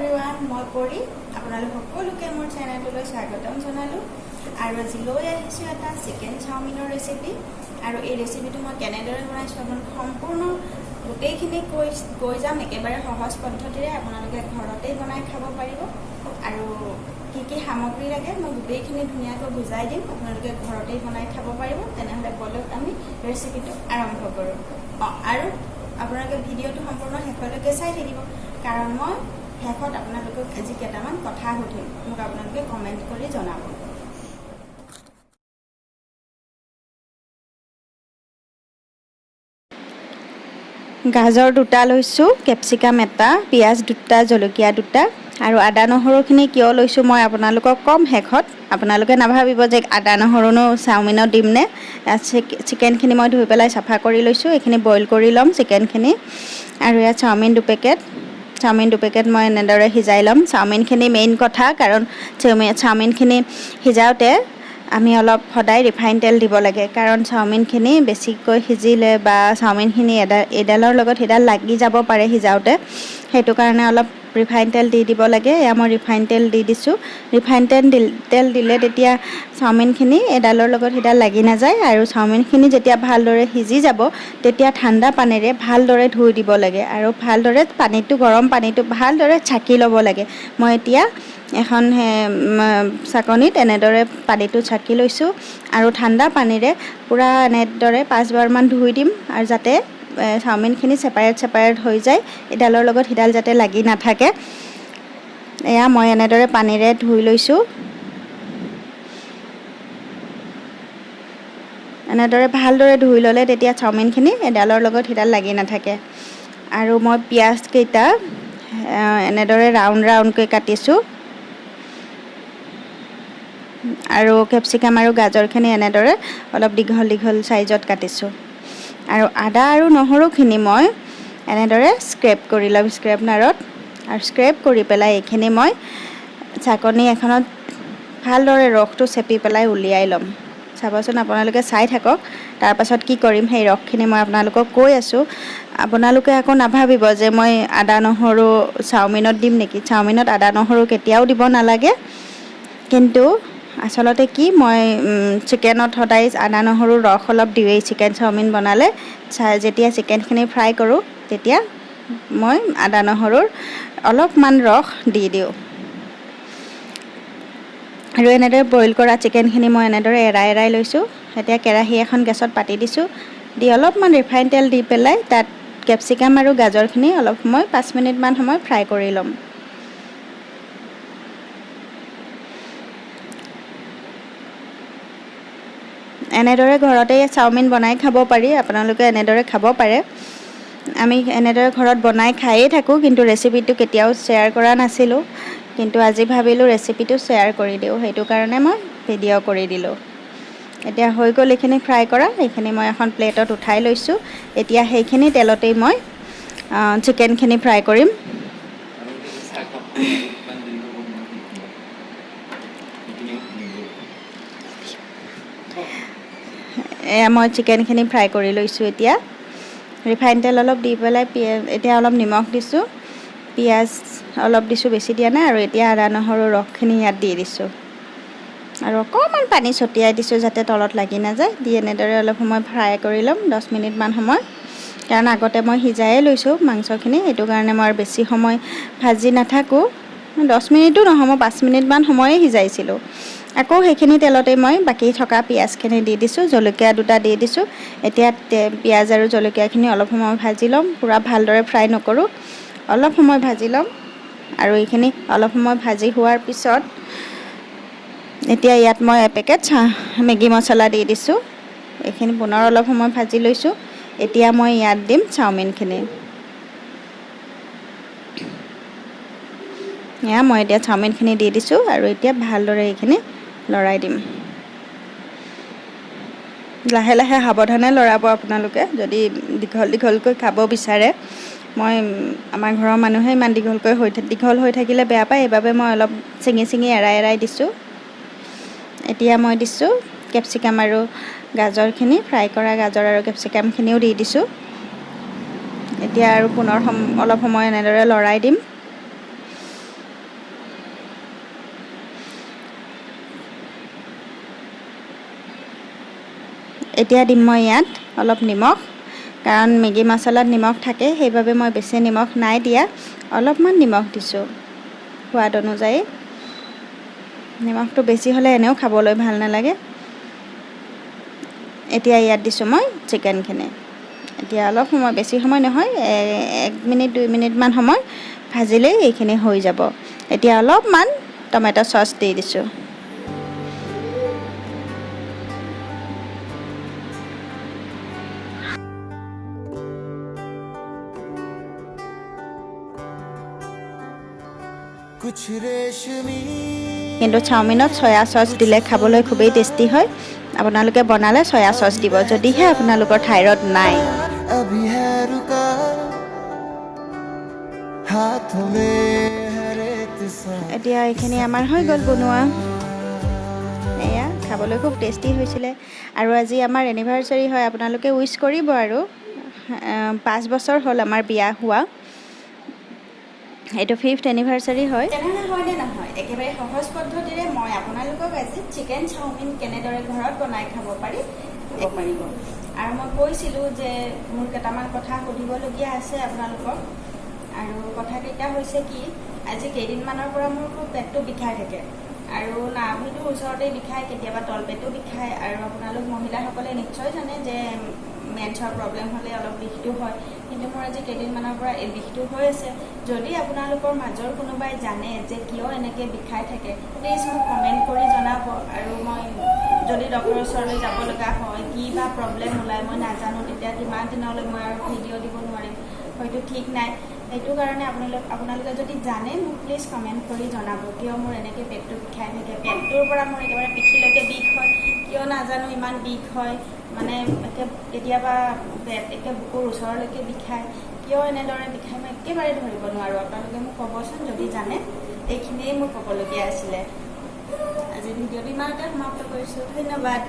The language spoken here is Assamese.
এভৰিৱান মই পৰি আপোনালোক সকলোকে মোৰ চেনেললৈ স্বাগতম জনালোঁ আৰু আজি লৈ আহিছোঁ এটা চিকেন চাওমিনৰ ৰেচিপি আৰু এই ৰেচিপিটো মই কেনেদৰে বনাইছোঁ আপোনালোক সম্পূৰ্ণ গোটেইখিনি কৈ যাম একেবাৰে সহজ পদ্ধতিৰে আপোনালোকে ঘৰতেই বনাই খাব পাৰিব আৰু কি সামগ্ৰী লাগে মই গোটেইখিনি ধুনীয়াকৈ বুজাই দিম আপোনালোকে ঘৰতেই বনাই খাব পাৰিব তেনেহ'লে বলক আমি ৰেচিপিটো আৰম্ভ কৰোঁ আৰু আপোনালোকে ভিডিঅ'টো সম্পূৰ্ণ শেষলৈকে চাই থাকিব কাৰণ মই শেষত আপোনালোকক আজি কেইটামান কথা সুধিম মোক আপোনালোকে কমেণ্ট কৰি জনাব গাজৰ দুটা লৈছোঁ কেপচিকাম এটা পিঁয়াজ দুটা জলকীয়া দুটা আৰু আদা নহৰুখিনি কিয় লৈছোঁ মই আপোনালোকক কম শেষত আপোনালোকে নাভাবিব যে আদা নহৰুনো চাওমিনত দিমনে চিকেনখিনি মই ধুই পেলাই চাফা কৰি লৈছোঁ এইখিনি বইল কৰি ল'ম চিকেনখিনি আৰু ইয়াত চাওমিন দুপেকেট মই এনেদৰে সিজাই ল'ম চাওমিনখিনি মেইন কথা কাৰণ চাওমিনখিনি সিজাওঁতে আমি অলপ সদায় ৰিফাইন তেল দিব লাগে কাৰণ চাওমিনখিনি বেছিকৈ সিজিলে বা চাওমিনখিনি এডালৰ লগত সেইডাল লাগি যাব পাৰে সিজাওঁতে সেইটো কাৰণে অলপ ৰিফাইন তেল দি দিব লাগে এয়া মই ৰিফাইন তেল দি দিছোঁ ৰিফাইন তেল দিলে তেতিয়া চাওমিনখিনি এডালৰ লগত সেইডাল লাগি নাযায় আৰু চাওমিনখিনি যেতিয়া ভালদৰে সিজি যাব তেতিয়া ঠাণ্ডা পানীৰে ভালদৰে ধুই দিব লাগে আৰু ভালদৰে গৰম পানীটো ভালদৰে ছাকি ল'ব লাগে মই এতিয়া এখন চাকনিত এনেদৰে পানীটো ছাকি লৈছোঁ আৰু ঠাণ্ডা পানীৰে পূৰা এনেদৰে 5বাৰমান ধুই দিম আৰু যাতে চাওমিনখিনি ছেপাৰেট হৈ যায় এডালৰ লগত সিডাল যাতে লাগি নাথাকে এয়া মই এনেদৰে পানীৰে ধুই লৈছোঁ এনেদৰে ভালদৰে ধুই ল'লে তেতিয়া চাওমিনখিনি এডালৰ লগত সিডাল লাগি নাথাকে আৰু মই পিঁয়াজকেইটা এনেদৰে ৰাউণ্ডকৈ কাটিছোঁ আৰু কেপচিকাম আৰু গাজৰখিনি এনেদৰে অলপ দীঘল চাইজত কাটিছোঁ আৰু আদা আৰু নহৰুখিনি মই এনেদৰে স্ক্ৰেপ কৰি ল'ম স্ক্ৰেপনাৰত আৰু স্ক্ৰেপ কৰি পেলাই এইখিনি মই চাকনি এখনত ভালদৰে ৰসটো চেপি পেলাই উলিয়াই ল'ম চাবচোন আপোনালোকে চাই থাকক তাৰপাছত কি কৰিম সেই ৰসখিনি মই আপোনালোকক কৈ আছোঁ আপোনালোকে আকৌ নাভাবিব যে মই আদা নহৰু চাওমিনত দিম নেকি চাওমিনত আদা নহৰু কেতিয়াও দিব নালাগে কিন্তু আচলতে কি মই চিকেনত সদায় আদা নহৰু ৰস অলপ দিওঁৱেই চিকেন চাওমিন বনালে যেতিয়া চিকেনখিনি ফ্ৰাই কৰোঁ তেতিয়া মই আদা নহৰুৰ অলপমান ৰস দি দিওঁ আৰু এনেদৰে বইল কৰা চিকেনখিনি মই এনেদৰে এৰাই লৈছোঁ এতিয়া কেৰাহী এখন গেছত পাতি দিছোঁ দি অলপমান ৰিফাইন তেল দি পেলাই তাত কেপচিকাম আৰু গাজৰখিনি অলপ সময় 5 মিনিটমান সময় ফ্ৰাই কৰি ল'ম এনেদৰে ঘৰতে চাওমিন বনাই খাব পাৰি আপোনালোকে এনেদৰে খাব পাৰে আমি এনেদৰে ঘৰত বনাই খায়েই থাকোঁ কিন্তু ৰেচিপিটো কেতিয়াও শ্বেয়াৰ কৰা নাছিলোঁ কিন্তু আজি ভাবিলোঁ ৰেচিপিটো শ্বেয়াৰ কৰি দিওঁ সেইটো কাৰণে মই ভিডিঅ' কৰি দিলোঁ এতিয়া হৈ গ'ল এইখিনি ফ্ৰাই কৰা এইখিনি মই এখন প্লেটত উঠাই লৈছোঁ এতিয়া সেইখিনি তেলতেই মই চিকেনখিনি ফ্ৰাই কৰিম এয়া মই চিকেনখিনি ফ্ৰাই কৰি লৈছোঁ এতিয়া ৰিফাইন তেল অলপ দি পেলাই এতিয়া অলপ নিমখ দিছোঁ পিঁয়াজ অলপ দিছোঁ বেছি দিয়া নাই আৰু এতিয়া আদা নহৰু ৰসখিনি ইয়াত দি দিছোঁ আৰু অকণমান পানী ছটিয়াই দিছোঁ যাতে তলত লাগি নাযায় দি এনেদৰে অলপ সময় ফ্ৰাই কৰি ল'ম 10 মিনিটমান সময় কাৰণ আগতে মই সিজায়ে লৈছোঁ মাংসখিনি সেইটো কাৰণে মই আৰু বেছি সময় ভাজি নাথাকোঁ 10 মিনিটো নহয় মই 5 মিনিটমান সময়ে সিজাইছিলোঁ আকৌ সেইখিনি তেলতে মই বাকী থকা পিঁয়াজখিনি দি দিছোঁ জলকীয়া দুটা দি দিছোঁ এতিয়া পিঁয়াজ আৰু জলকীয়াখিনি অলপ সময় ভাজি ল'ম পূৰা ভালদৰে ফ্ৰাই নকৰোঁ অলপ সময় ভাজি ল'ম আৰু এইখিনি অলপ সময় ভাজি হোৱাৰ পিছত এতিয়া ইয়াত মই এপেকেট মেগী মছলা দি দিছোঁ এইখিনি পুনৰ অলপ সময় ভাজি লৈছোঁ এতিয়া মই ইয়াত দিম চাওমিনখিনি মই এতিয়া চাওমিনখিনি দি দিছোঁ আৰু এতিয়া ভালদৰে এইখিনি লৰাই দিম লাহে সাৱধানে লৰাব আপোনালোকে যদি দীঘলকৈ খাব বিচাৰে মই আমাৰ ঘৰৰ মানুহে ইমান দীঘল হৈ থাকিলে বেয়া পায় এইবাবে মই অলপ চিঙি এৰাই দিছোঁ এতিয়া মই দিছোঁ কেপচিকাম আৰু গাজৰখিনি ফ্ৰাই কৰা গাজৰ আৰু কেপচিকামখিনিও দি দিছোঁ এতিয়া আৰু পুনৰ অলপ সময় এনেদৰে লৰাই দিম এতিয়া দিম মই ইয়াত অলপ নিমখ, কাৰণ মেগী মছলাত নিমখ থাকে, সেইবাবে মই বেছি নিমখ নাই দিয়া, অলপমান নিমখ দিছোঁ সোৱাদ অনুযায়ী। নিমখটো বেছি হ'লে এনেও খাবলৈ ভাল নালাগে। এতিয়া ইয়াত দিছোঁ মই চিকেনখিনি। এতিয়া অলপ সময়, বেছি সময় নহয়, 1 মিনিট 2 মিনিটমান সময় ভাজিলেই এইখিনি হৈ যাব। এতিয়া অলপমান টমেটো চচ দি দিছোঁ। কিন্তু চাওমিনত চয়া চচ দিলে খাবলৈ খুবেই টেষ্টি হয়। আপোনালোকে বনালে চয়া চচ দিব, যদিহে আপোনালোকৰ থাইৰয়ড নাই। এতিয়া এইখিনি আমাৰ হৈ গ'ল বনোৱা। এয়া খাবলৈ খুব টেষ্টি হৈছিলে। আৰু আজি আমাৰ এনিভাৰ্চাৰী হয়, আপোনালোকে উইচ কৰিব আৰু 5 বছৰ হ'ল আমাৰ বিয়া হোৱা। এইটো 5th এনিভাৰ্চাৰী হয়। তেনেহ'লে হয়নে নহয়, একেবাৰে সহজ পদ্ধতিৰে মই আপোনালোকক আজি চিকেন চাওমিন কেনেদৰে ঘৰত বনাই খাব পাৰি পাৰিব। আৰু মই কৈছিলোঁ যে মোৰ কেইটামান কথা সুধিবলগীয়া আছে আপোনালোকক। আৰু কথাকেইটা হৈছে কি, আজি কেইদিনমানৰ পৰা মোৰ খুব পেটটো বিষাই থাকে, আৰু নাভিটোৰ ওচৰতে বিষায়, কেতিয়াবা তলপেটো বিষায়। আৰু আপোনালোক মহিলাসকলে নিশ্চয় জানে যে মেন্সৰ প্ৰব্লেম হ'লে অলপ বিষটো হয়, কিন্তু মোৰ আজি কেইদিনমানৰ পৰা এই বিষটো হৈ আছে। যদি আপোনালোকৰ মাজৰ কোনোবাই জানে যে কিয় এনেকৈ বিষাই থাকে, প্লিজ মোক কমেণ্ট কৰি জনাব। আৰু মই যদি ডক্টৰৰ ওচৰলৈ যাব লগা হয়, কি বা প্ৰব্লেম ওলায় মই নাজানো, তেতিয়া কিমান দিনলৈ মই আৰু ভিডিঅ' দিব নোৱাৰিম, হয়তো ঠিক নাই। সেইটো কাৰণে আপোনালোকে যদি জানে মোক প্লিজ কমেণ্ট কৰি জনাব, কিয় মোৰ এনেকৈ পেটটো বিষাই থাকে। পেটটোৰ পৰা মোৰ একেবাৰে পিঠিলৈকে বিষ হয়, কিয় নাজানো ইমান বিষ হয়, মানে কেতিয়াবা একে বুকুৰ ওচৰলৈকে বিষায়, কিয় এনেদৰে বিষায় মই একেবাৰে ধৰিব নোৱাৰোঁ। আপোনালোকে মোক ক'বচোন যদি জানে। এইখিনিয়ে মোৰ ক'বলগীয়া আছিলে। আজি ভিডিঅ'টো ইমানতে সমাপ্ত কৰিছোঁ। ধন্যবাদ।